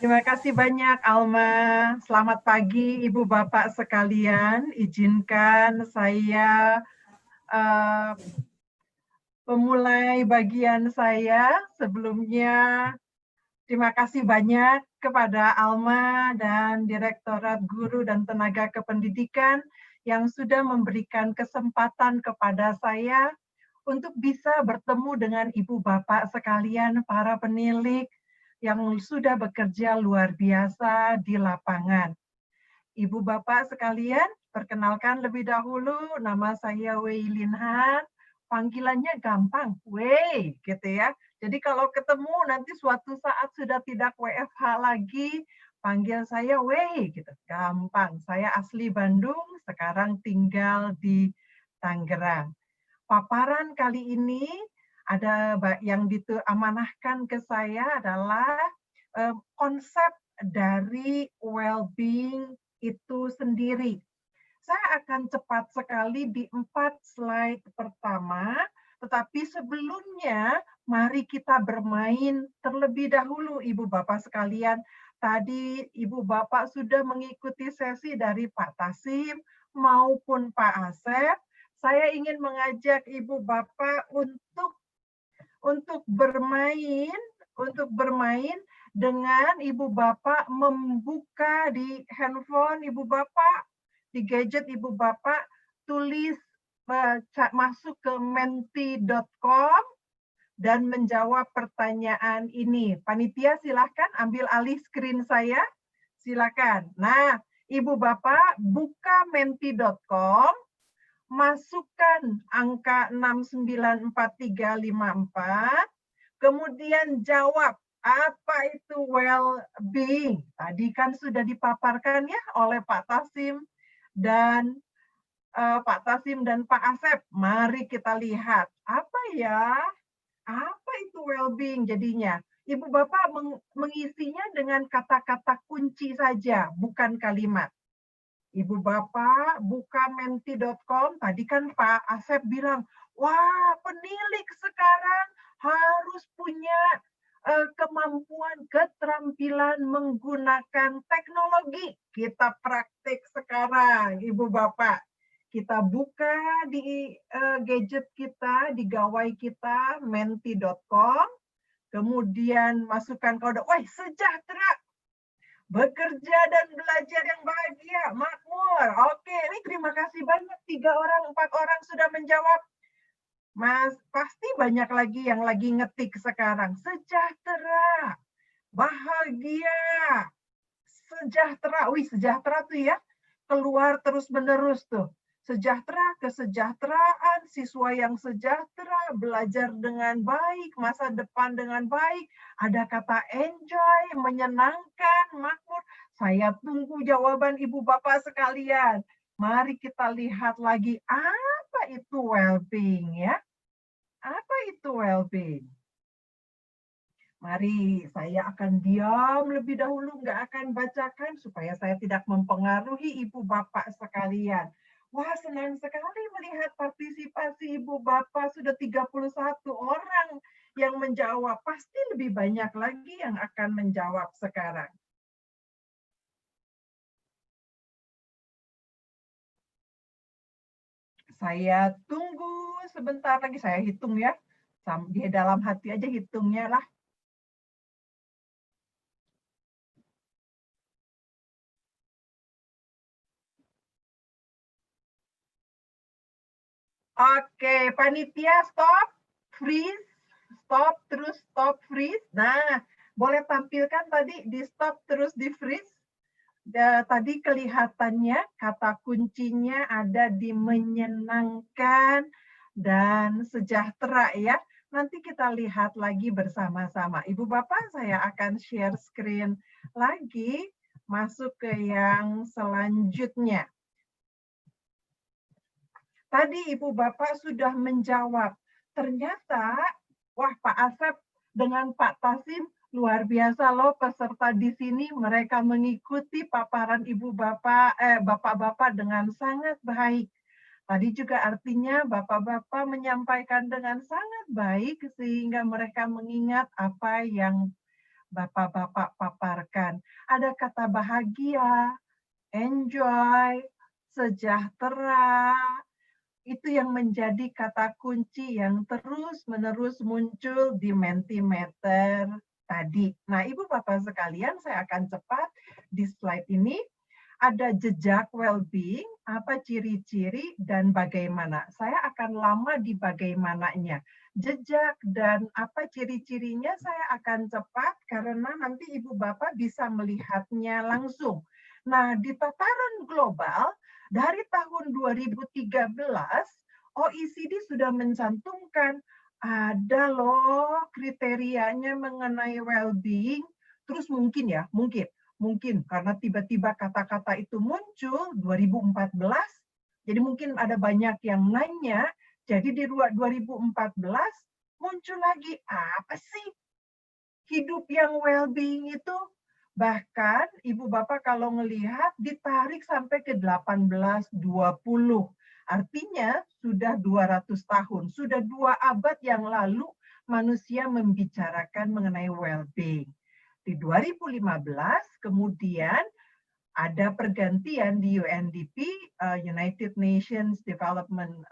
Terima kasih banyak, Alma. Selamat pagi, Ibu Bapak sekalian. Izinkan saya memulai bagian saya. Sebelumnya, terima kasih banyak kepada Alma dan Direktorat Guru dan Tenaga Kependidikan yang sudah memberikan kesempatan kepada saya untuk bisa bertemu dengan Ibu Bapak sekalian, para penilik yang sudah bekerja luar biasa di lapangan. Ibu Bapak sekalian, perkenalkan lebih dahulu, nama saya Wei Linhan, panggilannya gampang, Wei, gitu ya. Jadi kalau ketemu nanti suatu saat sudah tidak WFH lagi, panggil saya Wei, gitu. Gampang, saya asli Bandung, sekarang tinggal di Tangerang. Paparan kali ini ada yang diamanahkan ke saya adalah konsep dari well-being itu sendiri. Saya akan cepat sekali di 4 slide pertama, tetapi sebelumnya mari kita bermain terlebih dahulu, Ibu Bapak sekalian. Tadi Ibu Bapak sudah mengikuti sesi dari Pak Tasim maupun Pak Asep. Saya ingin mengajak Ibu Bapak untuk bermain dengan Ibu Bapak membuka di handphone Ibu Bapak, di gadget Ibu Bapak, tulis masuk ke menti.com dan menjawab pertanyaan ini. Panitia silahkan ambil alih screen saya. Silakan. Nah, Ibu Bapak buka menti.com, masukkan angka 694354, kemudian jawab apa itu well-being. Tadi kan sudah dipaparkan ya oleh Pak Tasim dan Pak Tasim dan Pak Asep. Mari kita lihat apa ya, apa itu well-being jadinya. Ibu Bapak mengisinya dengan kata-kata kunci saja, bukan kalimat. Ibu Bapak buka menti.com, tadi kan Pak Asep bilang, wah penilik sekarang harus punya kemampuan, keterampilan menggunakan teknologi. Kita praktik sekarang, Ibu Bapak. Kita buka di gadget kita, di gawai kita, menti.com, kemudian masukkan kode, wah sejahtera, bekerja dan belajar yang bahagia, makmur. Oke, ini terima kasih banyak. 3 orang, 4 orang sudah menjawab. Mas, pasti banyak lagi yang lagi ngetik sekarang. Sejahtera, bahagia, sejahtera. Wih, sejahtera tuh ya, keluar terus-menerus tuh. Sejahtera, kesejahteraan, siswa yang sejahtera, belajar dengan baik, masa depan dengan baik. Ada kata enjoy, menyenangkan, makmur. Saya tunggu jawaban Ibu Bapak sekalian. Mari kita lihat lagi apa itu well-being ya. Apa itu well-being? Mari, saya akan diam lebih dahulu, nggak akan bacakan supaya saya tidak mempengaruhi Ibu Bapak sekalian. Wah, senang sekali melihat partisipasi Ibu Bapak, sudah 31 orang yang menjawab. Pasti lebih banyak lagi yang akan menjawab sekarang. Saya tunggu sebentar lagi, saya hitung ya. Di dalam hati aja hitungnya lah. Oke, panitia stop, freeze, stop, terus stop, freeze. Nah, boleh tampilkan tadi di stop terus di freeze. Tadi kelihatannya kata kuncinya ada di menyenangkan dan sejahtera ya. Nanti kita lihat lagi bersama-sama. Ibu Bapak, saya akan share screen lagi, masuk ke yang selanjutnya. Tadi Ibu Bapak sudah menjawab. Ternyata, wah Pak Asep dengan Pak Tasim luar biasa loh peserta di sini. Mereka mengikuti paparan Ibu Bapak, Bapak-Bapak dengan sangat baik. Tadi juga artinya Bapak-Bapak menyampaikan dengan sangat baik sehingga mereka mengingat apa yang Bapak-bapak paparkan. Ada kata bahagia, enjoy, sejahtera, itu yang menjadi kata kunci yang terus-menerus muncul di Mentimeter tadi. Nah, Ibu Bapak sekalian, saya akan cepat di slide ini. Ada jejak well-being, apa ciri-ciri dan bagaimana. Saya akan lama di bagaimananya. Jejak dan apa ciri-cirinya saya akan cepat karena nanti Ibu Bapak bisa melihatnya langsung. Nah, di tataran global, dari tahun 2013, OECD sudah mencantumkan ada loh kriterianya mengenai well-being. Terus mungkin karena tiba-tiba kata-kata itu muncul 2014, jadi mungkin ada banyak yang nanya, jadi di 2014 muncul lagi, apa sih hidup yang well-being itu? Bahkan Ibu Bapak kalau melihat ditarik sampai ke 1820. Artinya sudah 200 tahun, sudah 2 abad yang lalu manusia membicarakan mengenai well-being. Di 2015 kemudian ada pergantian di UNDP, United Nations Development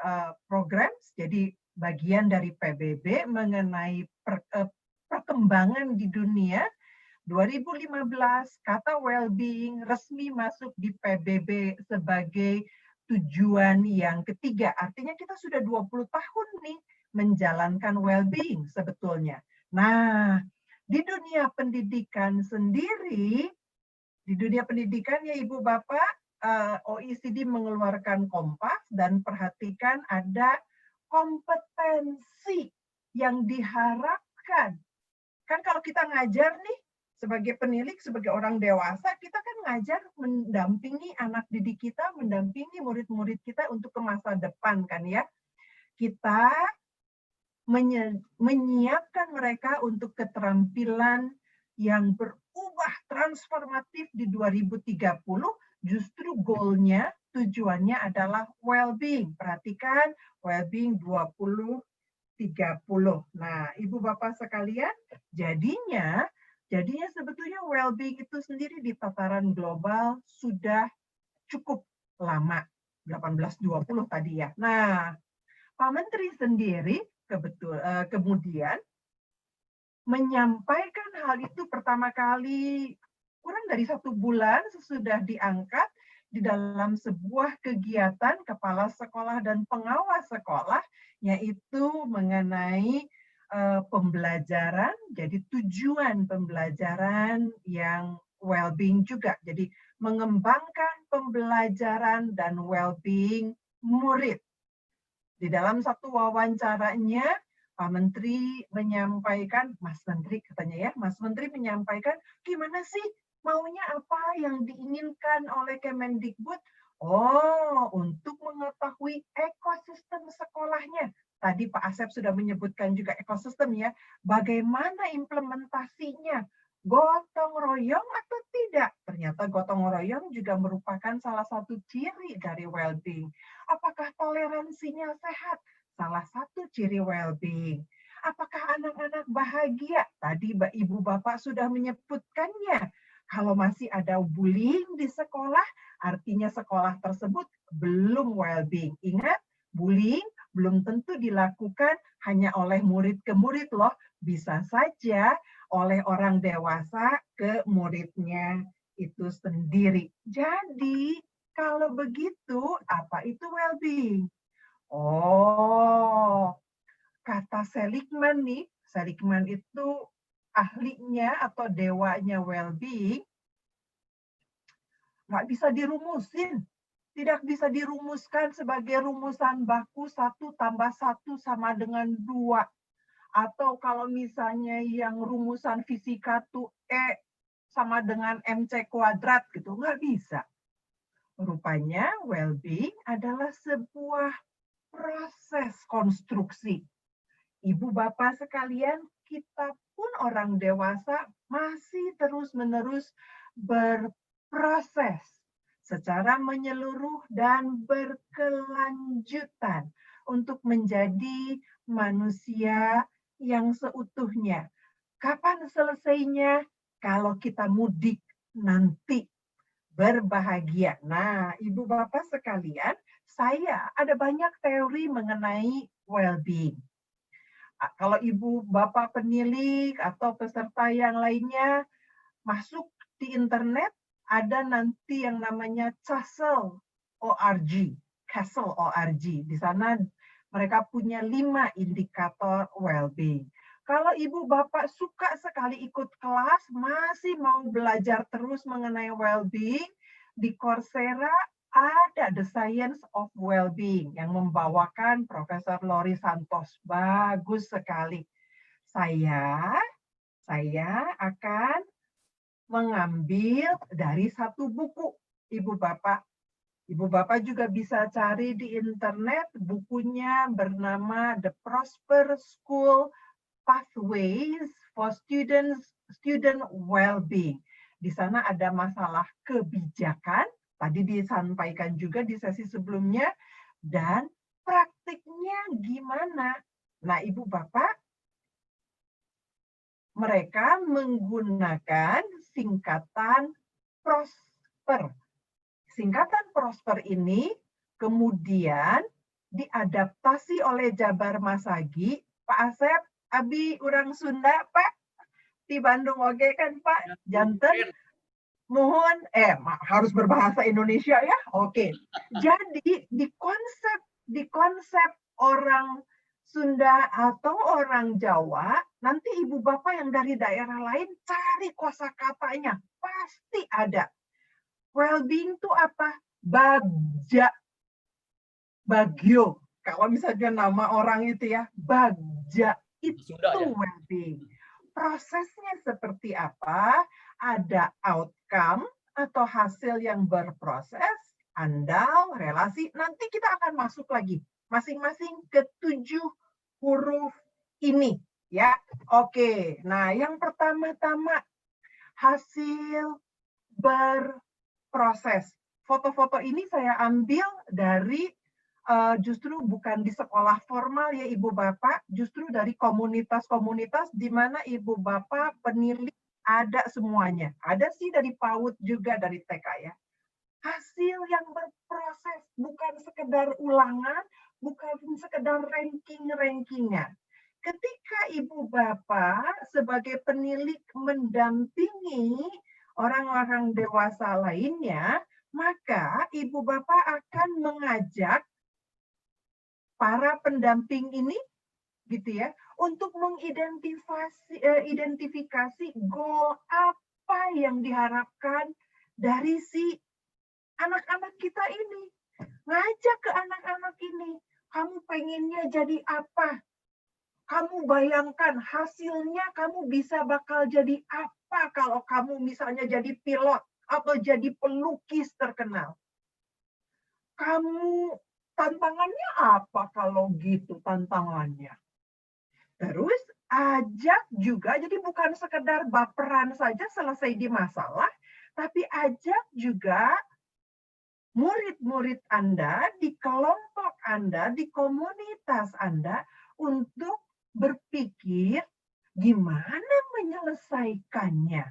Programs, jadi bagian dari PBB mengenai perkembangan di dunia. 2015 kata well-being resmi masuk di PBB sebagai tujuan yang ketiga. Artinya kita sudah 20 tahun nih menjalankan well-being sebetulnya. Nah, di dunia pendidikan sendiri, di dunia pendidikan ya Ibu Bapak, OECD mengeluarkan kompas dan perhatikan ada kompetensi yang diharapkan. Kan kalau kita ngajar nih, sebagai penilik, sebagai orang dewasa, kita kan ngajar mendampingi anak didik kita, mendampingi murid-murid kita untuk ke masa depan kan ya. Kita menyiapkan mereka untuk keterampilan yang berubah transformatif di 2030, justru goalnya, tujuannya adalah well-being. Perhatikan, well-being 2030. Nah, Ibu Bapak sekalian, jadinya sebetulnya well-being itu sendiri di tataran global sudah cukup lama, 1820 tadi ya. Nah, Pak Menteri sendiri kemudian menyampaikan hal itu pertama kali kurang dari 1 bulan sesudah diangkat di dalam sebuah kegiatan kepala sekolah dan pengawas sekolah, yaitu mengenai pembelajaran, jadi tujuan pembelajaran yang well-being juga. Jadi mengembangkan pembelajaran dan well-being murid. Di dalam satu wawancaranya, Pak Menteri menyampaikan, Mas Menteri katanya ya, Mas Menteri menyampaikan, gimana sih maunya apa yang diinginkan oleh Kemendikbud? Oh, untuk mengetahui ekosistem sekolahnya. Tadi Pak Asep sudah menyebutkan juga ekosistem ya, bagaimana implementasinya, gotong royong atau tidak? Ternyata gotong royong juga merupakan salah satu ciri dari well-being. Apakah toleransinya sehat? Salah satu ciri well-being. Apakah anak-anak bahagia? Tadi Ibu Bapak sudah menyebutkannya. Kalau masih ada bullying di sekolah, artinya sekolah tersebut belum well-being. Ingat, bullying belum tentu dilakukan hanya oleh murid ke murid loh. Bisa saja oleh orang dewasa ke muridnya itu sendiri. Jadi, kalau begitu, apa itu well-being? Oh, kata Seligman nih, Seligman itu ahlinya atau dewanya well-being, nggak bisa dirumusin. Tidak bisa dirumuskan sebagai rumusan baku 1 tambah 1 sama dengan 2. Atau kalau misalnya yang rumusan fisika tuh E sama dengan MC kuadrat gitu, nggak bisa. Rupanya well-being adalah sebuah proses konstruksi. Ibu Bapak sekalian, kita pun orang dewasa masih terus-menerus berproses secara menyeluruh dan berkelanjutan untuk menjadi manusia yang seutuhnya. Kapan selesainya? kalau kita mudik nanti berbahagia. Nah, Ibu Bapak sekalian, saya ada banyak teori mengenai well-being. Kalau Ibu Bapak penilik atau peserta yang lainnya masuk di internet, ada nanti yang namanya Castle.org. Castle.org. Di sana mereka punya 5 indikator well-being. Kalau Ibu Bapak suka sekali ikut kelas, masih mau belajar terus mengenai well-being, di Coursera ada The Science of Well-being yang membawakan Profesor Lori Santos. Bagus sekali. Saya akan mengambil dari satu buku, Ibu Bapak. Ibu Bapak juga bisa cari di internet, bukunya bernama The Prosper School Pathways for Student Well-being. Di sana ada masalah kebijakan, tadi disampaikan juga di sesi sebelumnya, dan praktiknya gimana. Nah, Ibu Bapak, mereka menggunakan singkatan PROSPER. Singkatan PROSPER ini kemudian diadaptasi oleh Jabar Masagi. Pak Asep, Abi orang Sunda, Pak. Di Bandung oke kan, Pak? Janten, mohon, harus berbahasa Indonesia ya? Oke. Jadi di konsep orang Sunda atau orang Jawa, nanti Ibu Bapak yang dari daerah lain cari kosakatanya, pasti ada. Well-being itu apa? Bagyo. Kalau misalnya nama orang itu ya, Bagja itu well-being. Prosesnya seperti apa? Ada outcome atau hasil yang berproses, andal, relasi. Nanti kita akan masuk lagi masing-masing ke 7 huruf ini, ya. Oke. Nah, yang pertama-tama hasil berproses. Foto-foto ini saya ambil dari justru bukan di sekolah formal ya Ibu Bapak, justru dari komunitas-komunitas di mana Ibu Bapak penilik ada semuanya. Ada sih dari PAUD juga dari TK ya. Hasil yang berproses, bukan sekedar ulangan, bukan sekedar ranking-rankingnya. Ketika Ibu Bapak sebagai penilik mendampingi orang-orang dewasa lainnya, maka Ibu Bapak akan mengajak para pendamping ini gitu ya untuk mengidentifikasi goal apa yang diharapkan dari si anak-anak kita ini. Ngajak ke anak-anak ini, kamu pengennya jadi apa? Kamu bayangkan hasilnya kamu bisa bakal jadi apa kalau kamu misalnya jadi pilot atau jadi pelukis terkenal. Kamu tantangannya apa kalau gitu tantangannya? Terus ajak juga, jadi bukan sekedar baperan saja selesai di masalah, tapi ajak juga murid-murid Anda, di kelompok Anda, di komunitas Anda, untuk berpikir gimana menyelesaikannya.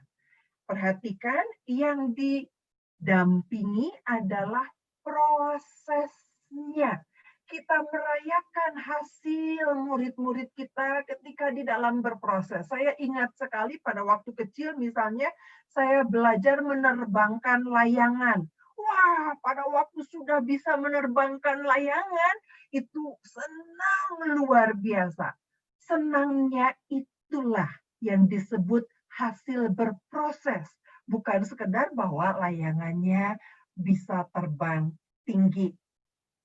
Perhatikan yang didampingi adalah prosesnya. Kita merayakan hasil murid-murid kita ketika di dalam berproses. Saya ingat sekali pada waktu kecil misalnya saya belajar menerbangkan layangan. Wah, pada waktu sudah bisa menerbangkan layangan, itu senang luar biasa. Senangnya itulah yang disebut hasil berproses. Bukan sekedar bahwa layangannya bisa terbang tinggi.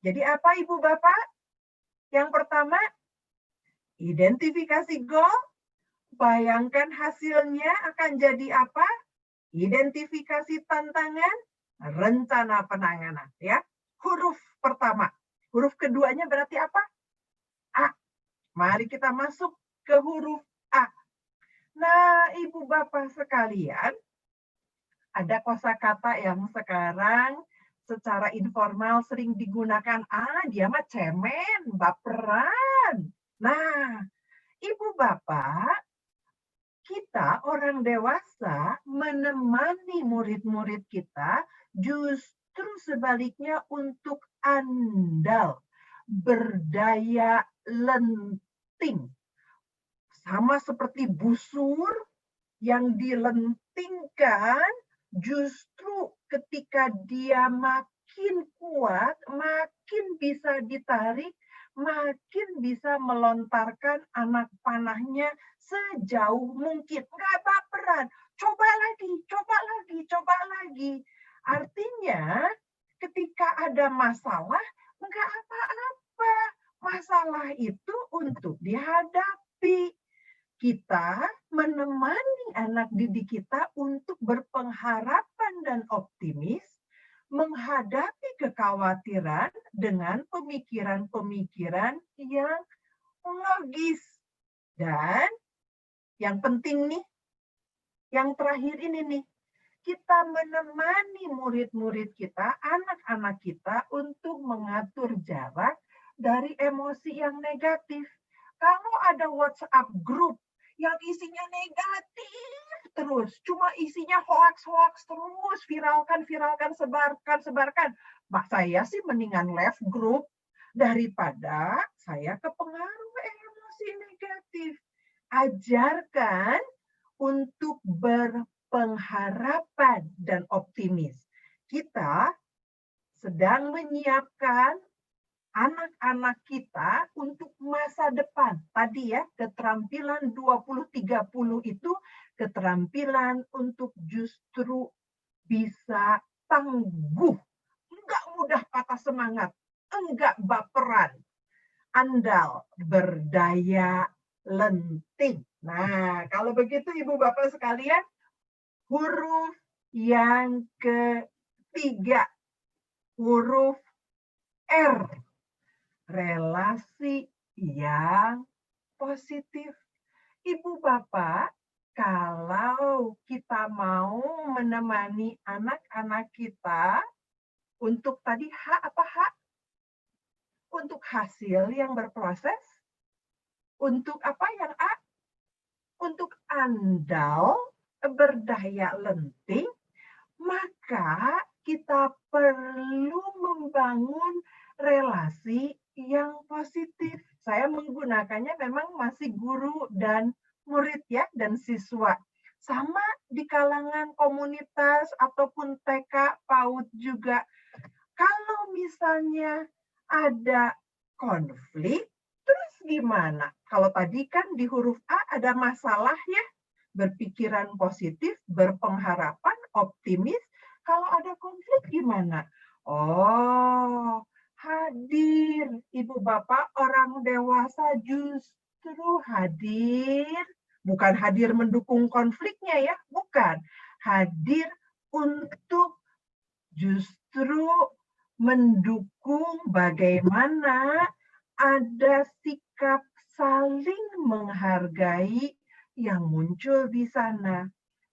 Jadi apa Ibu Bapak? Yang pertama, identifikasi goal. Bayangkan hasilnya akan jadi apa? Identifikasi tantangan, rencana penanganan. Ya, huruf pertama. Huruf keduanya berarti apa? A. Mari kita masuk ke huruf A. Nah, Ibu Bapak sekalian, ada kosakata yang sekarang secara informal sering digunakan. Dia mah cemen, baperan. Nah, Ibu Bapak kita orang dewasa menemani murid-murid kita justru sebaliknya untuk andal, berdaya lenting. Sama seperti busur yang dilentingkan, justru ketika dia makin kuat, makin bisa ditarik, makin bisa melontarkan anak panahnya sejauh mungkin. Nggak baperan. Coba lagi, coba lagi, coba lagi. Artinya ketika ada masalah, nggak apa-apa. Masalah itu untuk dihadapi. Kita menemani anak didik kita untuk berpengharapan dan optimis, menghadapi kekhawatiran dengan pemikiran-pemikiran yang logis. Dan yang penting nih, yang terakhir ini nih, kita menemani murid-murid kita, anak-anak kita untuk mengatur jarak dari emosi yang negatif. Kalau ada WhatsApp group yang isinya negatif terus, cuma isinya hoax terus, viralkan, sebarkan. Saya sih mendingan left group daripada saya kepengaruh emosi negatif. Ajarkan untuk berpengharapan dan optimis. Kita sedang menyiapkan anak-anak kita untuk masa depan. Tadi ya, keterampilan 20-30 itu keterampilan untuk justru bisa tangguh, enggak mudah patah semangat, enggak baperan, andal, berdaya lenting. Nah, kalau begitu Ibu Bapak sekalian, huruf yang ketiga, huruf R, relasi yang positif. Ibu Bapak, kalau kita mau menemani anak-anak kita untuk tadi untuk hasil yang berproses, untuk apa yang A? Untuk andal, berdaya lenting, maka kita perlu membangun relasi yang positif. Saya menggunakannya memang masih guru dan murid ya, dan siswa. Sama di kalangan komunitas ataupun TK, PAUD juga. Kalau misalnya ada konflik, terus gimana? Kalau tadi kan di huruf A ada masalah ya, berpikiran positif, berpengharapan, optimis. Kalau ada konflik gimana? Oh, hadir. Ibu bapak orang dewasa justru hadir. Bukan hadir mendukung konfliknya ya, bukan. Hadir untuk justru mendukung bagaimana ada sikap saling menghargai yang muncul di sana.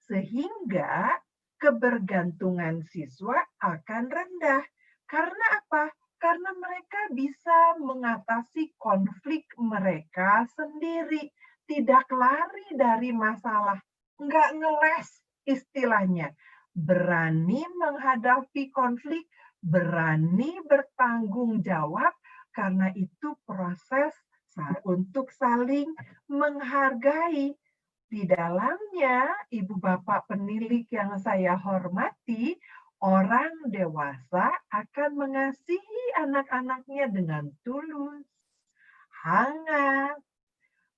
Sehingga kebergantungan siswa akan rendah. Karena apa? Karena mereka bisa mengatasi konflik mereka sendiri. Tidak lari dari masalah. Enggak ngeles istilahnya. Berani menghadapi konflik, berani bertanggung jawab, karena itu proses untuk saling menghargai. Di dalamnya, Ibu Bapak penilik yang saya hormati, orang dewasa akan mengasihi anak-anaknya dengan tulus, hangat,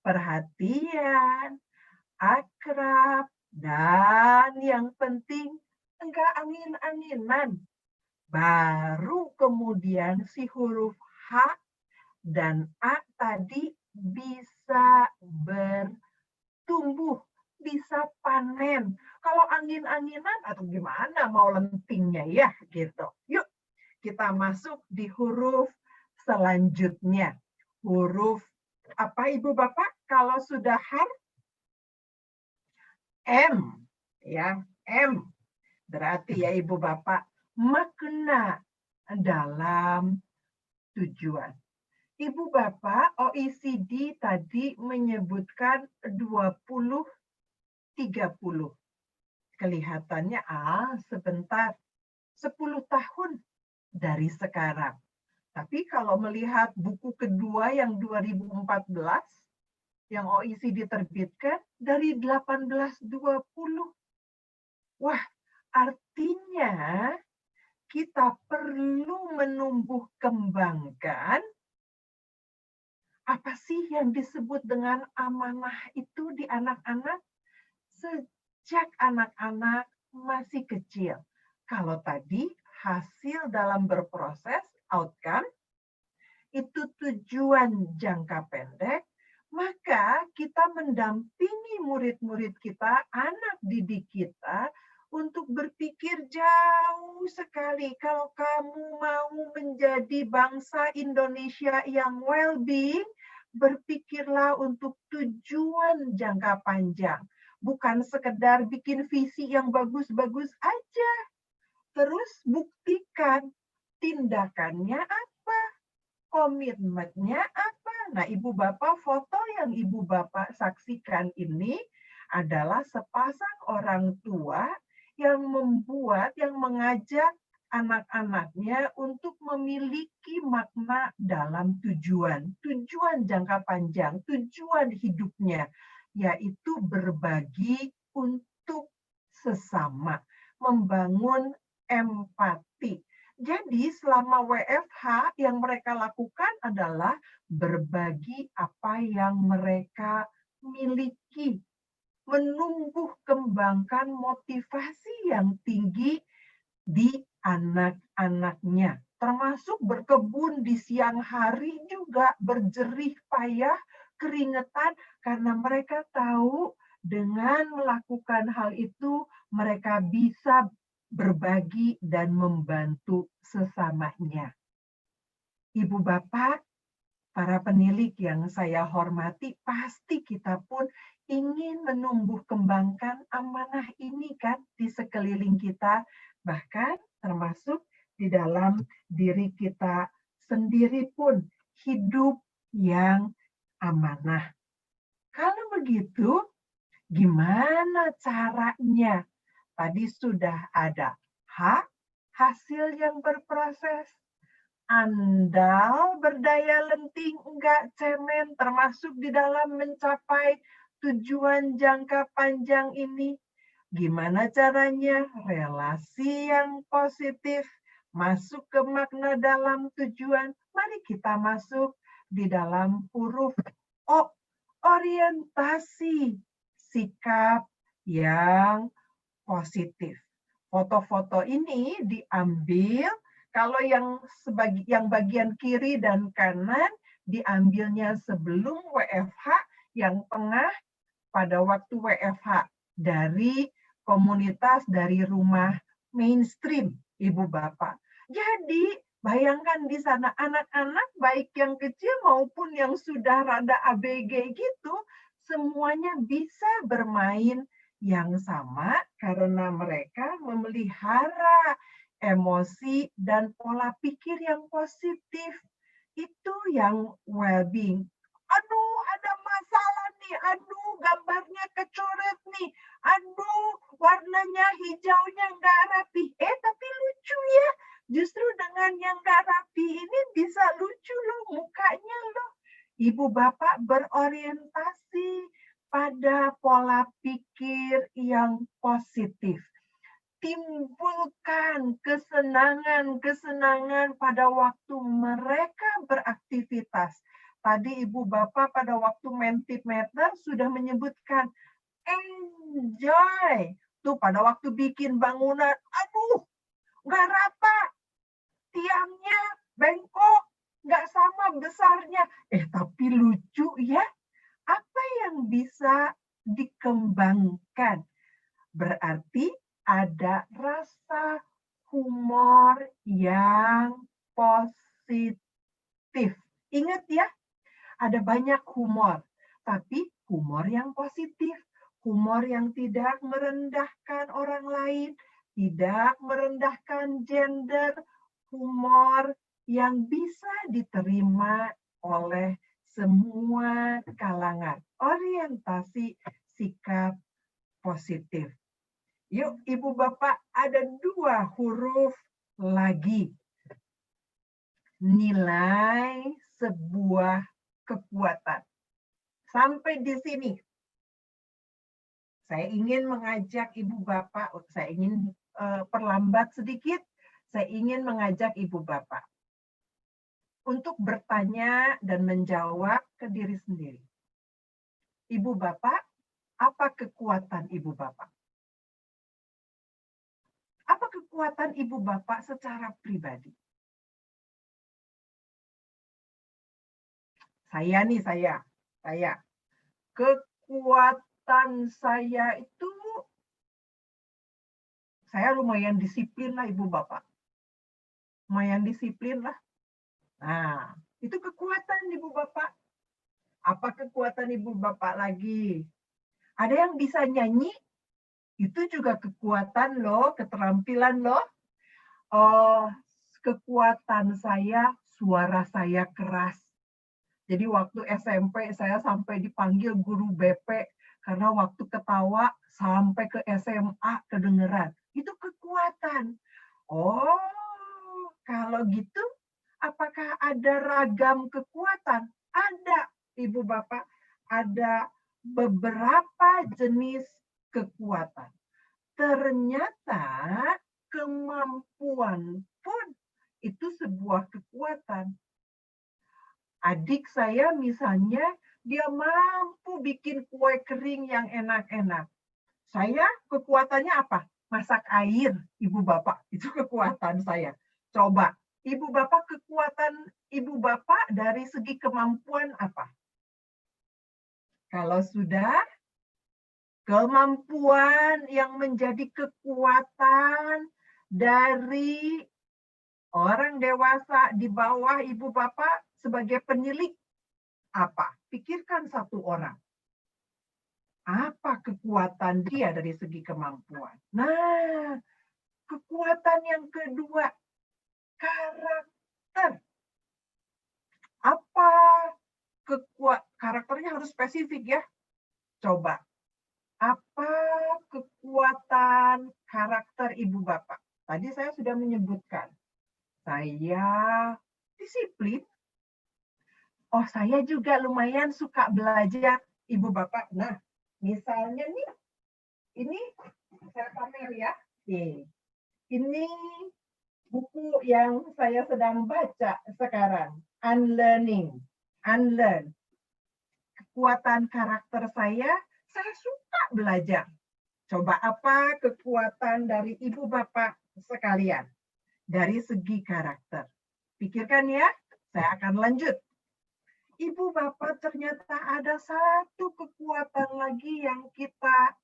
perhatian, akrab, dan yang penting enggak angin-anginan. Baru kemudian si huruf H dan A tadi bisa bertumbuh, bisa panen. Kalau angin-anginan, atau gimana mau lentingnya ya gitu. Yuk kita masuk di huruf selanjutnya. Huruf apa Ibu Bapak kalau sudah H? M. Ya, M. Berarti ya Ibu Bapak, makna dalam tujuan. Ibu Bapak, OECD tadi menyebutkan 20 30. Kelihatannya sebentar, 10 tahun dari sekarang. Tapi kalau melihat buku kedua yang 2014, yang OECD terbitkan, dari 1820. Wah, artinya kita perlu menumbuh kembangkan apa sih yang disebut dengan amanah itu di anak-anak sejak anak-anak masih kecil. Kalau tadi hasil dalam berproses, outcome, itu tujuan jangka pendek, maka kita mendampingi murid-murid kita, anak didik kita, untuk berpikir jauh sekali. Kalau kamu mau menjadi bangsa Indonesia yang well-being, berpikirlah untuk tujuan jangka panjang. Bukan sekedar bikin visi yang bagus-bagus aja. Terus buktikan tindakannya apa, komitmennya apa. Nah, Ibu Bapak, foto yang Ibu Bapak saksikan ini adalah sepasang orang tua yang mengajak anak-anaknya untuk memiliki makna dalam tujuan jangka panjang, tujuan hidupnya, yaitu berbagi untuk sesama, membangun empati. Jadi selama WFH yang mereka lakukan adalah berbagi apa yang mereka miliki, menumbuh kembangkan motivasi yang tinggi di anak-anaknya, termasuk berkebun di siang hari juga, berjerih payah, keringetan, karena mereka tahu dengan melakukan hal itu mereka bisa berbagi dan membantu sesamanya. Ibu Bapak, para penilik yang saya hormati, pasti kita pun ingin menumbuh kembangkan amanah ini kan di sekeliling kita, bahkan termasuk di dalam diri kita sendiri pun, hidup yang amanah. Kalau begitu, gimana caranya? Tadi sudah ada hasil yang berproses, andal, berdaya lenting, enggak cemen, termasuk di dalam mencapai tujuan jangka panjang ini. Gimana caranya? Relasi yang positif, masuk ke makna dalam tujuan. Mari kita masuk di dalam huruf O, orientasi, sikap yang positif. Foto-foto ini diambil, kalau yang bagian kiri dan kanan diambilnya sebelum WFH, yang tengah pada waktu WFH dari komunitas, dari rumah mainstream, Ibu Bapak. Jadi bayangkan di sana anak-anak baik yang kecil maupun yang sudah rada ABG gitu, semuanya bisa bermain yang sama karena mereka memelihara emosi dan pola pikir yang positif. Itu yang well-being. Aduh, ada masalah nih. Aduh, gambarnya kecoret nih. Aduh, warnanya hijaunya nggak rapi. Tapi lucu ya. Justru dengan yang nggak rapi ini bisa lucu loh mukanya loh. Ibu Bapak berorientasi pada pola pikir yang positif. Timbulkan kesenangan-kesenangan pada waktu mereka beraktivitas. Tadi Ibu Bapak pada waktu Mentimeter sudah menyebutkan enjoy. Tuh pada waktu bikin bangunan, aduh, nggak rata, tiangnya bengkok, nggak sama besarnya. Tapi lucu ya. Apa yang bisa dikembangkan? Berarti ada rasa humor yang positif. Ingat ya, ada banyak humor, tapi humor yang positif, humor yang tidak merendahkan orang lain, tidak merendahkan gender, humor yang bisa diterima oleh semua kalangan. Orientasi sikap positif. Yuk, Ibu Bapak, ada 2 huruf lagi. Nilai sebuah kekuatan. Sampai di sini. Saya ingin mengajak Ibu Bapak, saya ingin perlambat sedikit, saya ingin mengajak Ibu Bapak untuk bertanya dan menjawab ke diri sendiri. Ibu Bapak, apa kekuatan Ibu Bapak? Apa kekuatan Ibu Bapak secara pribadi? Saya. Kekuatan saya itu, saya lumayan disiplin lah Ibu Bapak. Lumayan disiplin lah. Nah, itu kekuatan Ibu Bapak. Apa kekuatan Ibu Bapak lagi? Ada yang bisa nyanyi? Itu juga kekuatan loh, keterampilan loh. Oh, kekuatan saya, suara saya keras. Jadi waktu SMP saya sampai dipanggil guru BP karena waktu ketawa sampai ke SMA kedengeran. Itu kekuatan. Oh, kalau gitu apakah ada ragam kekuatan? Ada, Ibu Bapak. Ada beberapa jenis kekuatan. Ternyata kemampuan pun itu sebuah kekuatan. Adik saya misalnya, dia mampu bikin kue kering yang enak-enak. Saya kekuatannya apa? Masak air, Ibu Bapak. Itu kekuatan saya. Coba, Ibu Bapak, kekuatan Ibu Bapak dari segi kemampuan apa? Kalau sudah, kemampuan yang menjadi kekuatan dari orang dewasa di bawah Ibu Bapak sebagai penilik apa? Pikirkan satu orang. Apa kekuatan dia dari segi kemampuan? Nah, kekuatan yang kedua, karakter. Apa karakternya harus spesifik ya? Coba. Apa kekuatan karakter Ibu Bapak? Tadi saya sudah menyebutkan. Saya disiplin. Oh, saya juga lumayan suka belajar, Ibu Bapak. Nah, misalnya nih, ini saya pamer ya. Ini buku yang saya sedang baca sekarang. Unlearning. Unlearn. Kekuatan karakter saya suka belajar. Coba apa kekuatan dari Ibu Bapak sekalian? Dari segi karakter. Pikirkan ya, saya akan lanjut. Ibu Bapak, ternyata ada satu kekuatan lagi yang kita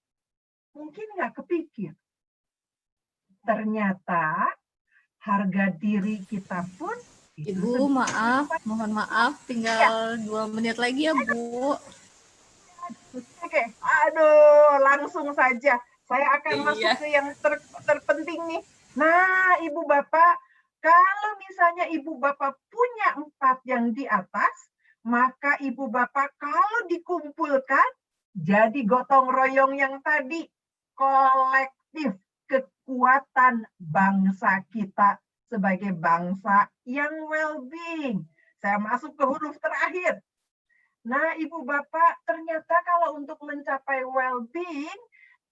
mungkin nggak kepikir. Ternyata harga diri kita pun Ibu, mohon maaf, tinggal 2 menit lagi ya, Bu. Oke, aduh, langsung saja. Saya akan masuk ke yang terpenting nih. Nah, Ibu Bapak, kalau misalnya Ibu Bapak punya 4 yang di atas, maka Ibu Bapak kalau dikumpulkan, jadi gotong royong yang tadi, kolektif kekuatan bangsa kita sebagai bangsa yang well-being. Saya masuk ke huruf terakhir. Nah, Ibu Bapak, ternyata kalau untuk mencapai well-being,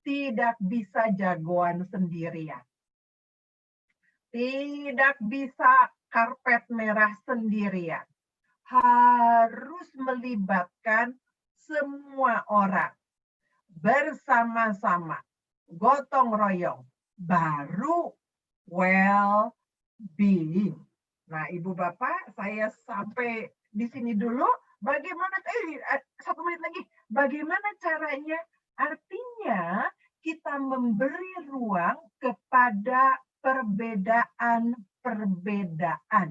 tidak bisa jagoan sendirian. Tidak bisa karpet merah sendirian. Harus melibatkan semua orang. Bersama-sama. Gotong royong. Baru well-being. Nah, Ibu Bapak, saya sampai di sini dulu. Bagaimana, 1 menit lagi, bagaimana caranya? Artinya kita memberi ruang kepada perbedaan-perbedaan,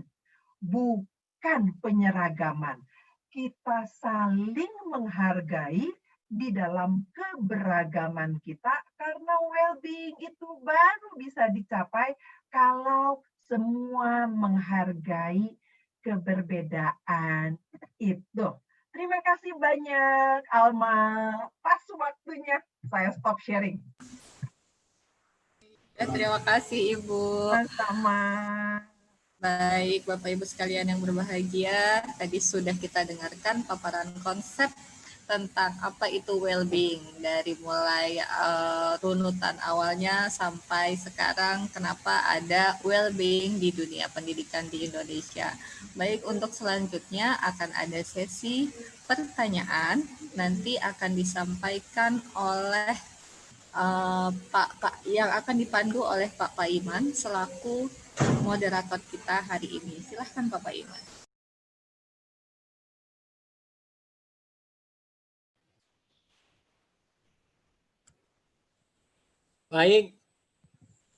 bukan penyeragaman. Kita saling menghargai di dalam keberagaman kita, karena well-being itu baru bisa dicapai kalau semua menghargai keberbedaan itu. Terima kasih banyak, Alma. Pas waktunya saya stop sharing. Ya, terima kasih Ibu. Sama. Baik, Bapak Ibu sekalian yang berbahagia, tadi sudah kita dengarkan paparan konsep tentang apa itu well-being dari mulai runutan awalnya sampai sekarang kenapa ada well-being di dunia pendidikan di Indonesia. Baik, untuk selanjutnya akan ada sesi pertanyaan, nanti akan disampaikan oleh Pak yang akan dipandu oleh Pak Paiman selaku moderator kita hari ini. Silahkan Pak Paiman. Baik,